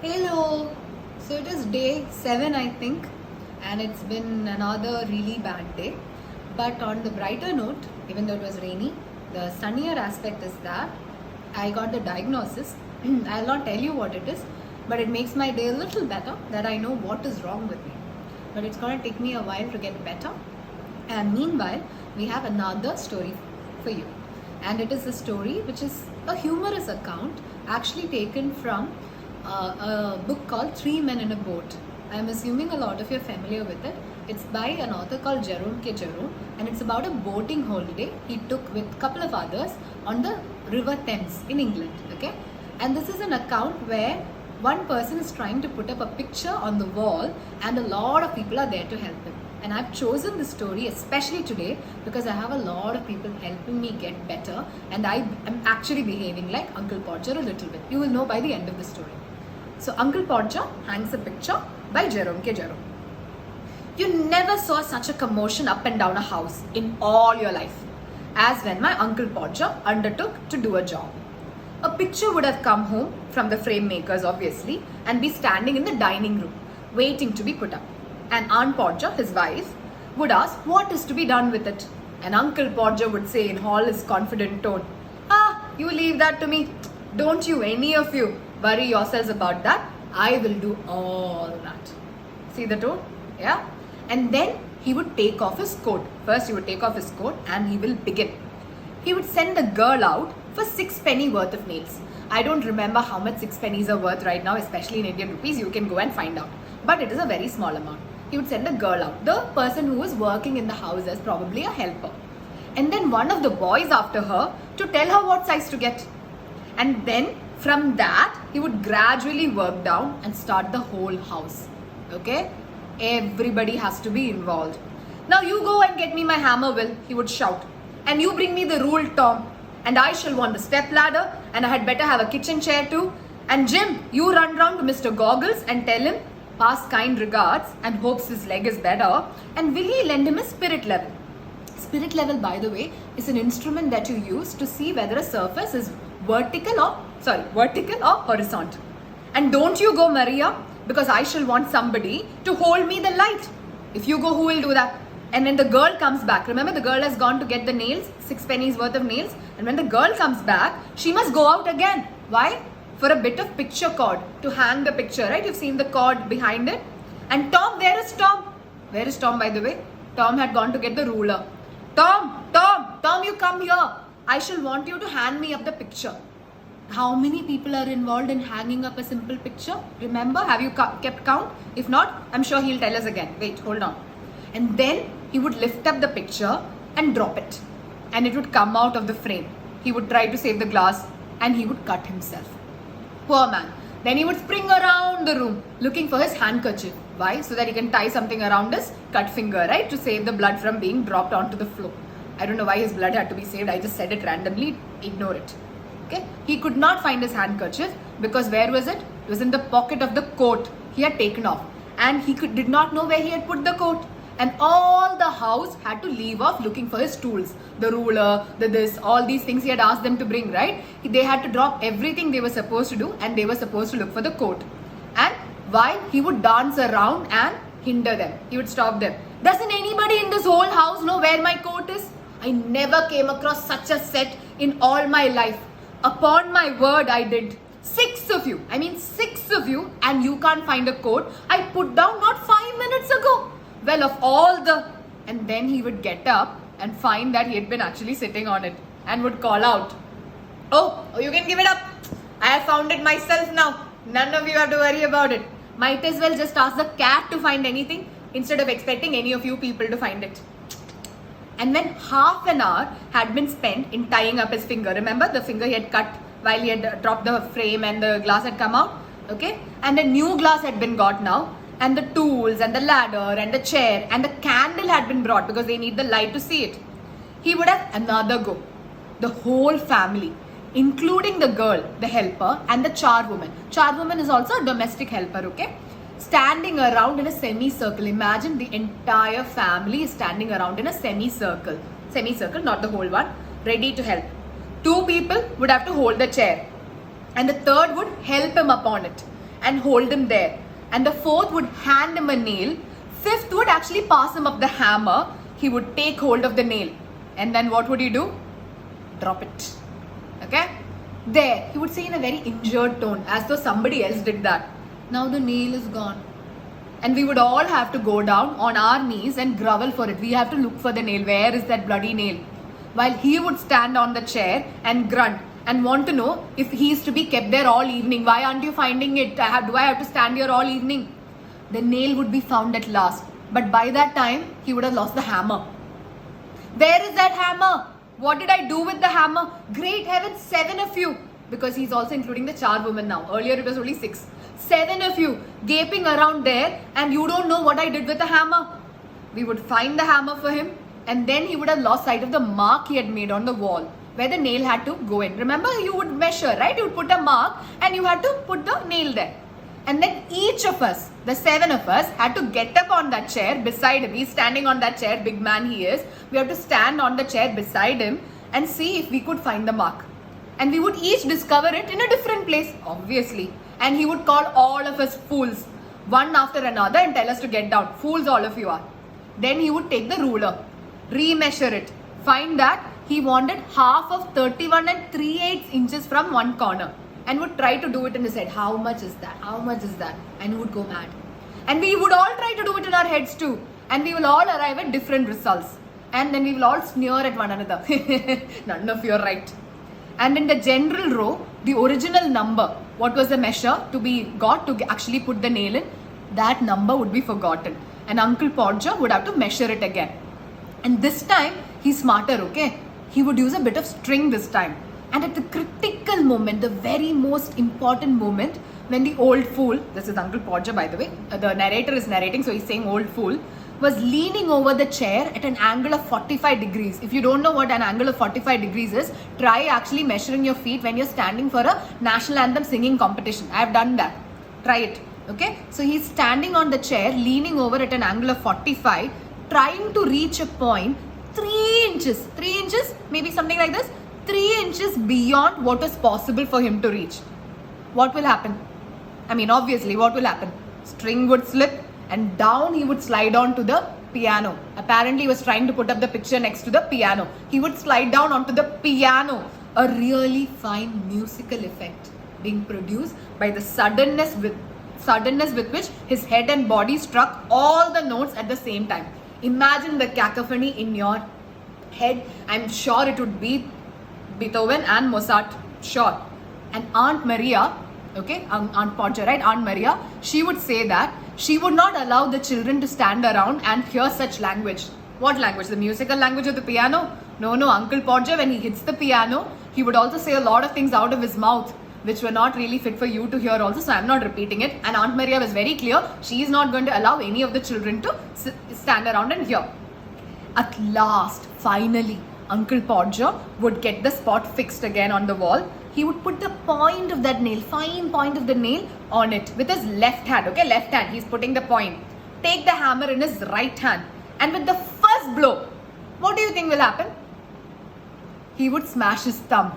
Hello. So it is day 7, I think, and it's been another really bad day. But on the brighter note, even though it was rainy, the sunnier aspect is that I got the diagnosis. I'll not tell you what it is, but it makes my day a little better that I know what is wrong with me. But it's going to take me a while to get better. And meanwhile, we have another story for you. And it is a story which is a humorous account actually taken from a book called Three Men in a Boat. I'm assuming a lot of you are familiar with it. It's by an author called Jerome K Jerome, and it's about a boating holiday he took with a couple of others on the River Thames in England. Okay, and this is an account where one person is trying to put up a picture on the wall, and a lot of people are there to help him. And I've chosen this story especially today because I have a lot of people helping me get better, and I am actually behaving like Uncle Podger a little bit. You will know by the end of the story. So Uncle Podger hangs a picture by Jerome K Jerome. You never saw such a commotion up and down a house in all your life as when my Uncle Podger undertook to do a job. A picture would have come home from the frame makers, obviously, and be standing in the dining room, waiting to be put up. And Aunt Podger, his wife, would ask what is to be done with it. And Uncle Podger would say in all his confident tone, you leave that to me. Don't you, any of you, worry yourselves about that. I will do all that. See the tone? Yeah? And then he would take off his coat. First he would take off his coat and he will begin. He would send the girl out for 6 penny worth of nails. I don't remember how much 6 pennies are worth right now, especially in Indian rupees. You can go and find out. But it is a very small amount. He would send the girl out. The person who was working in the house as probably a helper. And then one of the boys after her to tell her what size to get. And then from that, he would gradually work down and start the whole house. Okay? Everybody has to be involved. Now you go and get me my hammer, Will, he would shout. And you bring me the rule, Tom. And I shall want the step ladder, and I had better have a kitchen chair too. And Jim, you run round to Mr. Goggles and tell him, pass kind regards and hopes his leg is better. And will he lend him a spirit level? Spirit level, by the way, is an instrument that you use to see whether a surface is vertical or horizontal. And don't you go, Maria, because I shall want somebody to hold me the light. If you go, who will do that? And when the girl comes back, remember the girl has gone to get the nails, 6 pennies worth of nails. And when the girl comes back, she must go out again. Why? For a bit of picture cord to hang the picture, right? You've seen the cord behind it. And Tom, where is Tom? Where is Tom, by the way? Tom had gone to get the ruler. Tom, you come here. I shall want you to hand me up the picture. How many people are involved in hanging up a simple picture? Remember, have you kept count? If not, I'm sure he'll tell us again. Wait, hold on. And then he would lift up the picture and drop it. And it would come out of the frame. He would try to save the glass and he would cut himself. Poor man. Then he would spring around the room looking for his handkerchief. Why? So that he can tie something around his cut finger, right? To save the blood from being dropped onto the floor. I don't know why his blood had to be saved. I just said it randomly. Ignore it. Okay? He could not find his handkerchief because where was it? It was in the pocket of the coat he had taken off. And he did not know where he had put the coat. And all the house had to leave off looking for his tools. The ruler, all these things he had asked them to bring, right? They had to drop everything they were supposed to do and they were supposed to look for the coat. And while he would dance around and hinder them, he would stop them. Doesn't anybody in this whole house know where my coat is? I never came across such a set in all my life. Upon my word, I did. 6 of you, and you can't find a coat I put down not 5 minutes ago. Well, of all the... And then he would get up and find that he had been actually sitting on it and would call out, Oh, you can give it up. I have found it myself now. None of you have to worry about it. Might as well just ask the cat to find anything instead of expecting any of you people to find it. And when half an hour had been spent in tying up his finger, remember the finger he had cut while he had dropped the frame and the glass had come out, okay? And a new glass had been got now, and the tools and the ladder and the chair and the candle had been brought because they need the light to see it. He would have another go. The whole family, including the girl, the helper, and the charwoman. Charwoman is also a domestic helper, okay? Standing around in a semicircle. Imagine the entire family is standing around in a semicircle. Semicircle, not the whole one. Ready to help. 2 people would have to hold the chair. And the third would help him upon it. and hold him there. And the fourth would hand him a nail. Fifth would actually pass him up the hammer. He would take hold of the nail. And then what would he do? Drop it. Okay? There. He would say in a very injured tone, as though somebody else did that. Now the nail is gone. And we would all have to go down on our knees and grovel for it. We have to look for the nail. Where is that bloody nail? While he would stand on the chair and grunt and want to know if he is to be kept there all evening. Why aren't you finding it? Do I have to stand here all evening? The nail would be found at last. But by that time, he would have lost the hammer. Where is that hammer? What did I do with the hammer? Great heavens, 7 of you. Because he's also including the charwoman now. Earlier it was only 6. 7 of you gaping around there and you don't know what I did with the hammer. We would find the hammer for him and then he would have lost sight of the mark he had made on the wall where the nail had to go in. Remember, you would measure, right? You would put a mark and you had to put the nail there. And then each of us, the 7 of us, had to get up on that chair beside him. He's standing on that chair, big man he is. We have to stand on the chair beside him and see if we could find the mark. And we would each discover it in a different place, obviously. And he would call all of us fools, one after another, and tell us to get down. Fools all of you are. Then he would take the ruler, remeasure it, find that he wanted half of 31 and 3/8 inches from one corner. And would try to do it in his head. How much is that? How much is that? And he would go mad. And we would all try to do it in our heads too. And we will all arrive at different results. And then we will all sneer at one another. None of you are right. And in the general row, the original number, what was the measure to be got to actually put the nail in, that number would be forgotten. And Uncle Podger would have to measure it again. And this time, he's smarter, okay? He would use a bit of string this time. And at the critical moment, the very most important moment, when the old fool, this is Uncle Podger by the way, the narrator is narrating, so he's saying old fool, was leaning over the chair at an angle of 45 degrees. If you don't know what an angle of 45 degrees is, try actually measuring your feet when you're standing for a national anthem singing competition. I have done that. Try it. Okay? So he's standing on the chair, leaning over at an angle of 45, trying to reach a point 3 inches. 3 inches? Maybe something like this. 3 inches beyond what is possible for him to reach. What will happen? I mean, obviously, what will happen? String would slip and down he would slide on to the piano. Apparently, he was trying to put up the picture next to the piano. He would slide down onto the piano. A really fine musical effect being produced by the suddenness with which his head and body struck all the notes at the same time. Imagine the cacophony in your head. I'm sure it would be Beethoven and Mozart, sure. And Aunt Maria, okay, Aunt Podger, right? Aunt Maria, she would say that she would not allow the children to stand around and hear such language. What language? The musical language of the piano? No, Uncle Podger, when he hits the piano, he would also say a lot of things out of his mouth, which were not really fit for you to hear also, so I'm not repeating it. And Aunt Maria was very clear, she is not going to allow any of the children to stand around and hear. At last, finally, Uncle Podger would get the spot fixed again on the wall. He would put the point of that nail, fine point of the nail on it with his left hand, okay, left hand, he's putting the point. Take the hammer in his right hand and with the first blow, what do you think will happen? He would smash his thumb,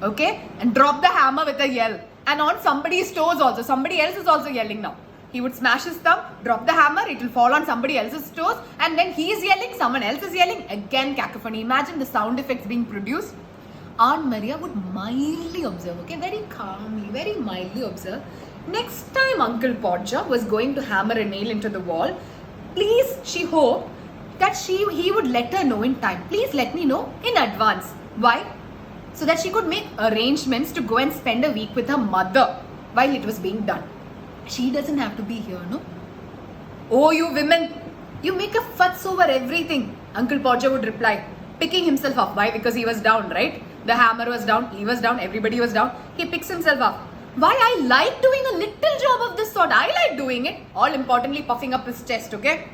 okay, and drop the hammer with a yell. And on somebody's toes also, somebody else is also yelling now. He would smash his thumb, drop the hammer, it will fall on somebody else's toes, and then he is yelling, someone else is yelling, again cacophony. Imagine the sound effects being produced. Aunt Maria would mildly observe, okay, very calmly, very mildly observe. Next time Uncle Podger was going to hammer a nail into the wall, please, she hoped that he would let her know in time. Please let me know in advance. Why? So that she could make arrangements to go and spend a week with her mother while it was being done. She doesn't have to be here, no? Oh, you women, you make a fuss over everything, Uncle Podger would reply, picking himself up. Why? Because he was down, right? The hammer was down, he was down, everybody was down. He picks himself up. Why? I like doing a little job of this sort. I like doing it. All importantly, puffing up his chest, okay?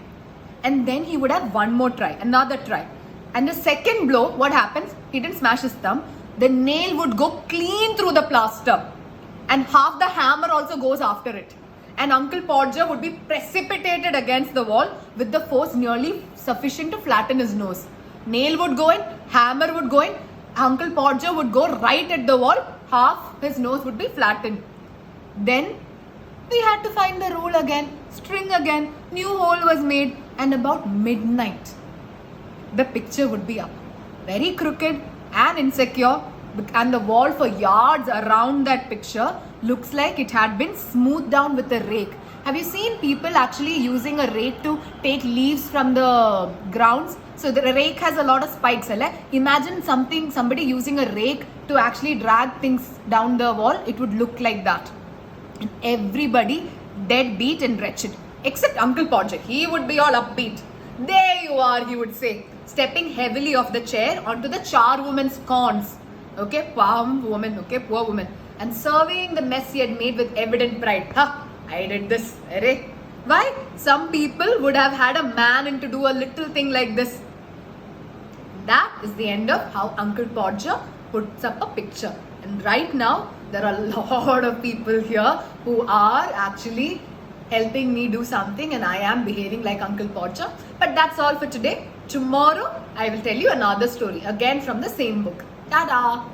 And then he would have one more try, another try. And the second blow, what happens? He didn't smash his thumb. The nail would go clean through the plaster. And half the hammer also goes after it. And Uncle Podger would be precipitated against the wall with the force nearly sufficient to flatten his nose. Nail would go in, hammer would go in, Uncle Podger would go right at the wall, half his nose would be flattened. Then We had to find the roll again, string again, new hole was made, and about midnight, the picture would be up. Very crooked and insecure, and the wall for yards around that picture looks like it had been smoothed down with a rake. Have you seen people actually using a rake to take leaves from the grounds? So the rake has a lot of spikes. Imagine somebody using a rake to actually drag things down the wall. It would look like that. And everybody dead beat and wretched. Except Uncle Podger. He would be all upbeat. There you are, he would say, stepping heavily off the chair onto the charwoman's corns. Okay, poor woman. And surveying the mess he had made with evident pride. Ha! I did this. Arey. Why? Some people would have had a man in to do a little thing like this. That is the end of how Uncle Podger puts up a picture. And right now, there are a lot of people here who are actually helping me do something, and I am behaving like Uncle Podger. But that's all for today. Tomorrow, I will tell you another story, again from the same book. Ta-da!